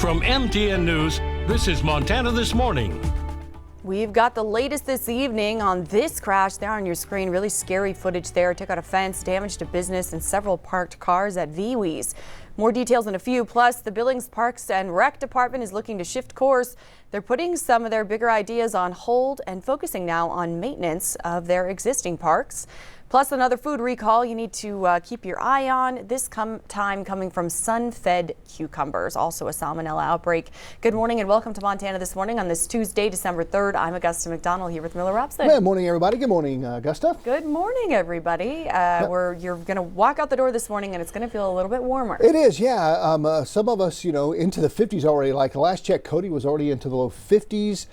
From MTN News, this is Montana This Morning. We've got the latest this evening on this crash there on your screen. Really scary footage there. Took out a fence, damage to business and several parked cars at Viewes. More details in a few. Plus, the Billings Parks and Rec Department is looking to shift course. They're putting some of their bigger ideas on hold and focusing now on maintenance of their existing parks. Plus, another food recall you need to keep your eye on, this time coming from sun-fed cucumbers, also a salmonella outbreak. Good morning and welcome to Montana This Morning on this Tuesday, December 3rd. I'm Augusta McDonnell here with Miller Robson. Good morning, everybody. Good morning, Augusta. Good morning, everybody. You're going to walk out the door this morning and it's going to feel a little bit warmer. It is, yeah. Some of us, into the 50s already. Like the last check, Cody was already into the low 50s.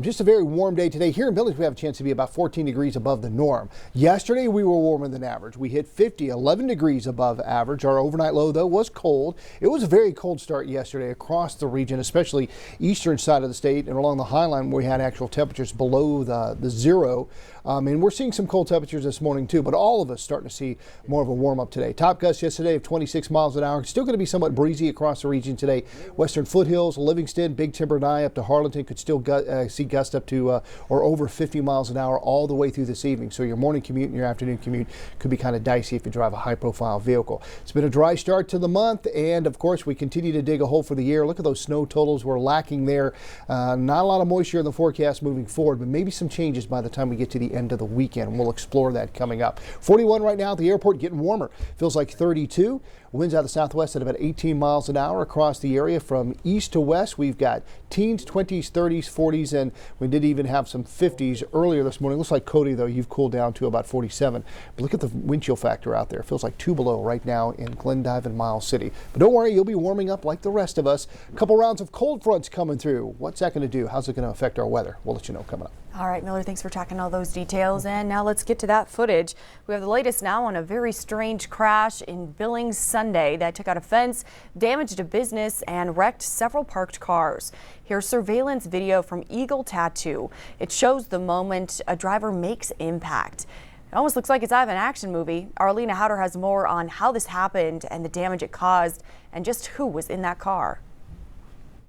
Just a very warm day today. Here in Billings, we have a chance to be about 14 degrees above the norm. Yesterday, we were warmer than average. We hit 11 degrees above average. Our overnight low, though, was cold. It was a very cold start yesterday across the region, especially eastern side of the state and along the High Line where we had actual temperatures below the zero. And we're seeing some cold temperatures this morning, too, but all of us starting to see more of a warm up today. Top gusts yesterday of 26 miles an hour. It's still going to be somewhat breezy across the region today. Western foothills, Livingston, Big Timber and up to Harlingen could still see gusts up to or over 50 miles an hour all the way through this evening. So your morning commute and your afternoon commute could be kind of dicey if you drive a high profile vehicle. It's been a dry start to the month, and of course we continue to dig a hole for the year. Look at those snow totals. We're lacking there. Not a lot of moisture in the forecast moving forward, but maybe some changes by the time we get to the end of the weekend. We'll explore that coming up. 41 right now at the airport, getting warmer. Feels like 32. Winds out of the southwest at about 18 miles an hour across the area from east to west. We've got teens, 20s, 30s, 40s, and we did even have some 50s earlier this morning. Looks like Cody, though, you've cooled down to about 47. But look at the wind chill factor out there. It feels like 2 below right now in Glendive and Miles City. But don't worry, you'll be warming up like the rest of us. A couple rounds of cold fronts coming through. What's that going to do? How's it going to affect our weather? We'll let you know coming up. All right, Miller, thanks for tracking all those details. And now let's get to that footage. We have the latest now on a very strange crash in Billings Sunday that took out a fence, damaged a business, and wrecked several parked cars. Here's surveillance video from Eagle Tattoo. It shows the moment a driver makes impact. It almost looks like it's out of an action movie. Arlena Howder has more on how this happened and the damage it caused and just who was in that car.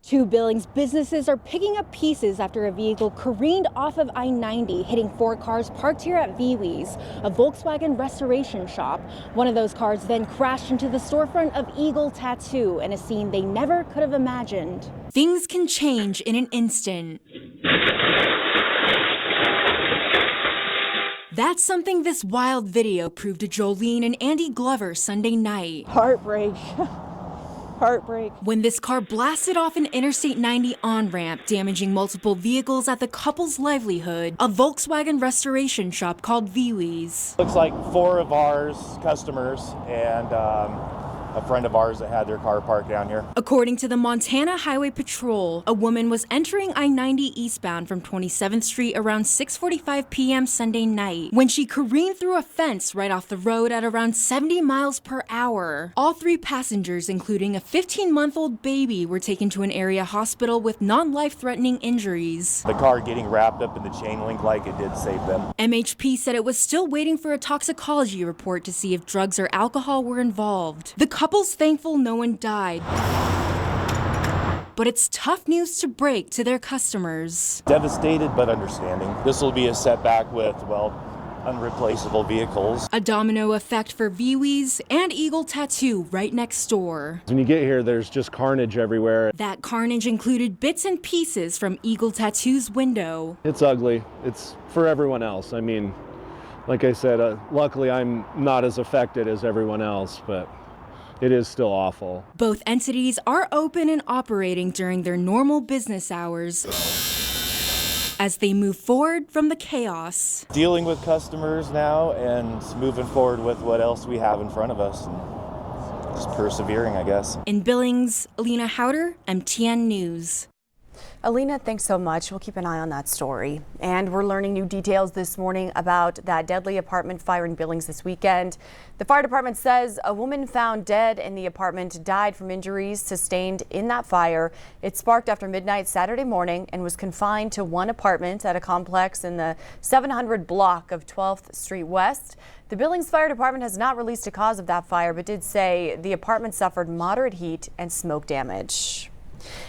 Two Billings businesses are picking up pieces after a vehicle careened off of I-90, hitting 4 cars parked here at Viewes, a Volkswagen restoration shop. One of those cars then crashed into the storefront of Eagle Tattoo in a scene they never could have imagined. Things can change in an instant. That's something this wild video proved to Jolene and Andy Glover Sunday night. Heartbreak. Heartbreak. When this car blasted off an Interstate 90 on-ramp, damaging multiple vehicles at the couple's livelihood, a Volkswagen restoration shop called Viewes. Looks like 4 of ours customers and a friend of ours that had their car parked down here. According to the Montana Highway Patrol, a woman was entering I-90 eastbound from 27th Street around 6:45 p.m. Sunday night when she careened through a fence right off the road at around 70 miles per hour. All 3 passengers, including a 15-month-old baby, were taken to an area hospital with non-life-threatening injuries. The car getting wrapped up in the chain link like it did save them. MHP said it was still waiting for a toxicology report to see if drugs or alcohol were involved. The couple's thankful no one died, but it's tough news to break to their customers. Devastated but understanding. This will be a setback with, unreplaceable vehicles. A domino effect for Viewes and Eagle Tattoo right next door. When you get here, there's just carnage everywhere. That carnage included bits and pieces from Eagle Tattoo's window. It's ugly. It's for everyone else. I mean, like I said, luckily I'm not as affected as everyone else, but it is still awful. Both entities are open and operating during their normal business hours as they move forward from the chaos. Dealing with customers now and moving forward with what else we have in front of us and just persevering, I guess. In Billings, Alina Howder, MTN News. Alina, thanks so much. We'll keep an eye on that story. And we're learning new details this morning about that deadly apartment fire in Billings this weekend. The fire department says a woman found dead in the apartment died from injuries sustained in that fire. It sparked after midnight Saturday morning and was confined to one apartment at a complex in the 700 block of 12th Street West. The Billings Fire Department has not released a cause of that fire, but did say the apartment suffered moderate heat and smoke damage.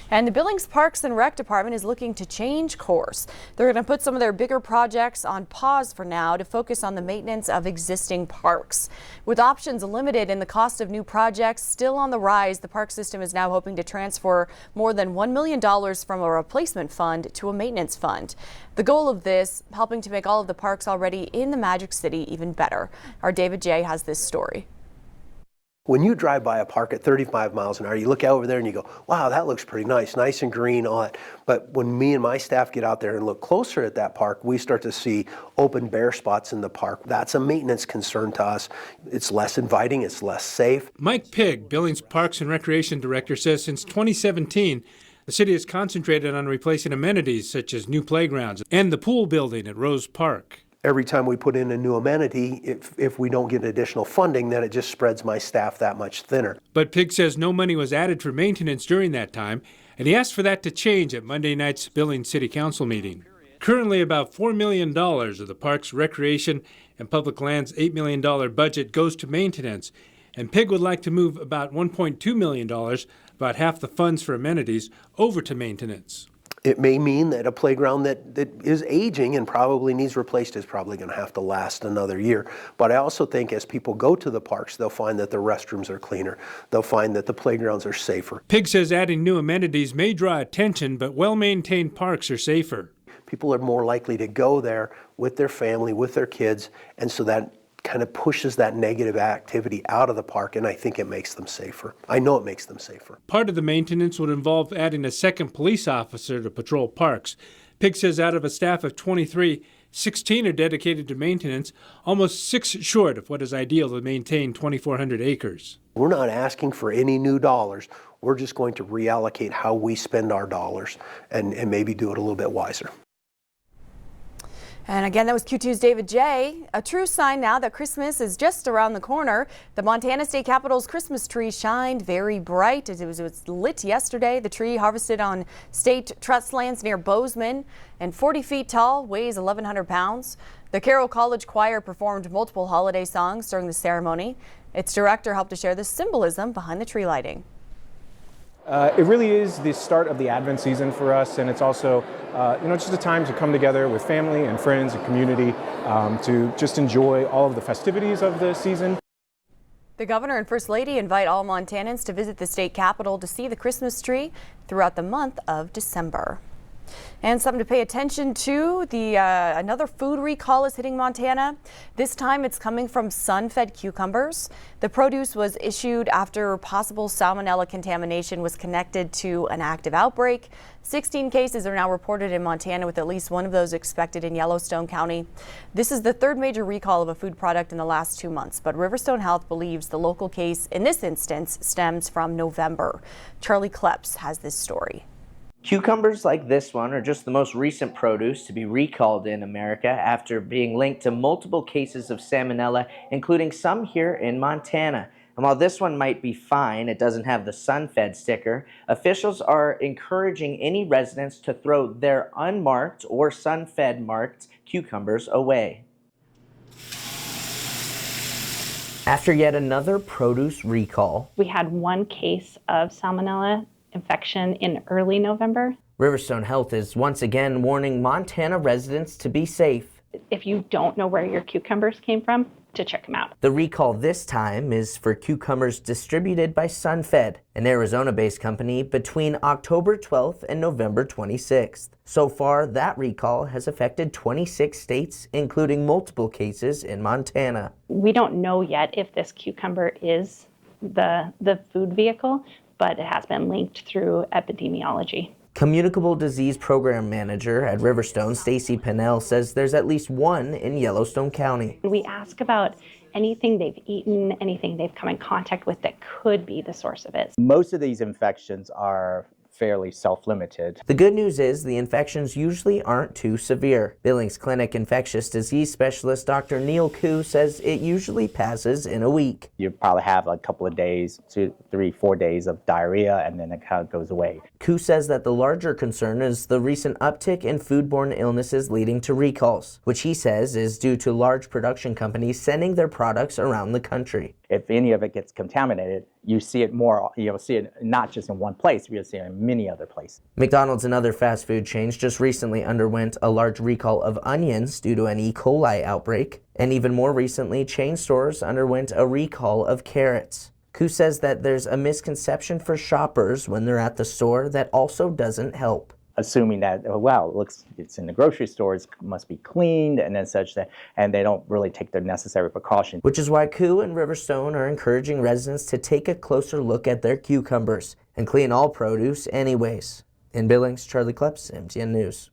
And the Billings Parks and Rec Department is looking to change course. They're going to put some of their bigger projects on pause for now to focus on the maintenance of existing parks. With options limited and the cost of new projects still on the rise, the park system is now hoping to transfer more than $1 million from a replacement fund to a maintenance fund. The goal of this, helping to make all of the parks already in the Magic City even better. Our David J. has this story. When you drive by a park at 35 miles an hour, you look out over there and you go, wow, that looks pretty nice and green, all that. But when me and my staff get out there and look closer at that park, we start to see open bare spots in the park. That's a maintenance concern to us. It's less inviting, it's less safe. Mike Pigg, Billings Parks and Recreation Director, says since 2017, the city has concentrated on replacing amenities such as new playgrounds and the pool building at Rose Park. Every time we put in a new amenity, if we don't get additional funding, then it just spreads my staff that much thinner. But Pigg says no money was added for maintenance during that time, and he asked for that to change at Monday night's Billings City Council meeting. Currently, about $4 million of the park's recreation and public lands $8 million budget goes to maintenance, and Pigg would like to move about $1.2 million, about half the funds for amenities, over to maintenance. It may mean that a playground that is aging and probably needs replaced is probably going to have to last another year. But I also think as people go to the parks, they'll find that the restrooms are cleaner. They'll find that the playgrounds are safer. Pigg says adding new amenities may draw attention, but well-maintained parks are safer. People are more likely to go there with their family, with their kids, and so that kind of pushes that negative activity out of the park, and I think it makes them safer. I know it makes them safer. Part of the maintenance would involve adding a second police officer to patrol parks. Pigg says out of a staff of 23, 16 are dedicated to maintenance, almost 6 short of what is ideal to maintain 2,400 acres. We're not asking for any new dollars. We're just going to reallocate how we spend our dollars and maybe do it a little bit wiser. And again, that was Q2's David J. A true sign now that Christmas is just around the corner. The Montana State Capitol's Christmas tree shined very bright as it was lit yesterday. The tree, harvested on state trust lands near Bozeman and 40 feet tall, weighs 1,100 pounds. The Carroll College Choir performed multiple holiday songs during the ceremony. Its director helped to share the symbolism behind the tree lighting. It really is the start of the Advent season for us, and it's also, just a time to come together with family and friends and community to just enjoy all of the festivities of the season. The governor and first lady invite all Montanans to visit the state capitol to see the Christmas tree throughout the month of December. And something to pay attention to, another food recall is hitting Montana. This time it's coming from sun-fed cucumbers. The produce was issued after possible salmonella contamination was connected to an active outbreak. 16 cases are now reported in Montana, with at least one of those expected in Yellowstone County. This is the third major recall of a food product in the last 2 months, but Riverstone Health believes the local case in this instance stems from November. Charlie Kleps has this story. Cucumbers like this one are just the most recent produce to be recalled in America after being linked to multiple cases of salmonella, including some here in Montana. And while this one might be fine, it doesn't have the sun-fed sticker, officials are encouraging any residents to throw their unmarked or sun-fed marked cucumbers away. After yet another produce recall, we had one case of salmonella infection in early November. Riverstone Health is once again warning Montana residents to be safe. If you don't know where your cucumbers came from, to check them out. The recall this time is for cucumbers distributed by Sunfed, an Arizona-based company, between October 12th and November 26th. So far, that recall has affected 26 states, including multiple cases in Montana. We don't know yet if this cucumber is the food vehicle, but it has been linked through epidemiology. Communicable Disease Program Manager at Riverstone, Stacy Pennell, says there's at least one in Yellowstone County. We ask about anything they've eaten, anything they've come in contact with that could be the source of it. Most of these infections are fairly self-limited. The good news is the infections usually aren't too severe. Billings Clinic infectious disease specialist Dr. Neil Koo says it usually passes in a week. You probably have a couple of days, 2, 3, 4 days of diarrhea, and then it kind of goes away. Koo says that the larger concern is the recent uptick in foodborne illnesses leading to recalls, which he says is due to large production companies sending their products around the country. If any of it gets contaminated, you see it more, you'll see it not just in one place, you'll see it in many other places. McDonald's and other fast food chains just recently underwent a large recall of onions due to an E. coli outbreak. And even more recently, chain stores underwent a recall of carrots. Koo says that there's a misconception for shoppers when they're at the store that also doesn't help. Assuming that, oh, wow, it's in the grocery store, it must be cleaned and then such that, and they don't really take the necessary precautions. Which is why Koo and Riverstone are encouraging residents to take a closer look at their cucumbers and clean all produce anyways. In Billings, Charlie Kleps, MTN News.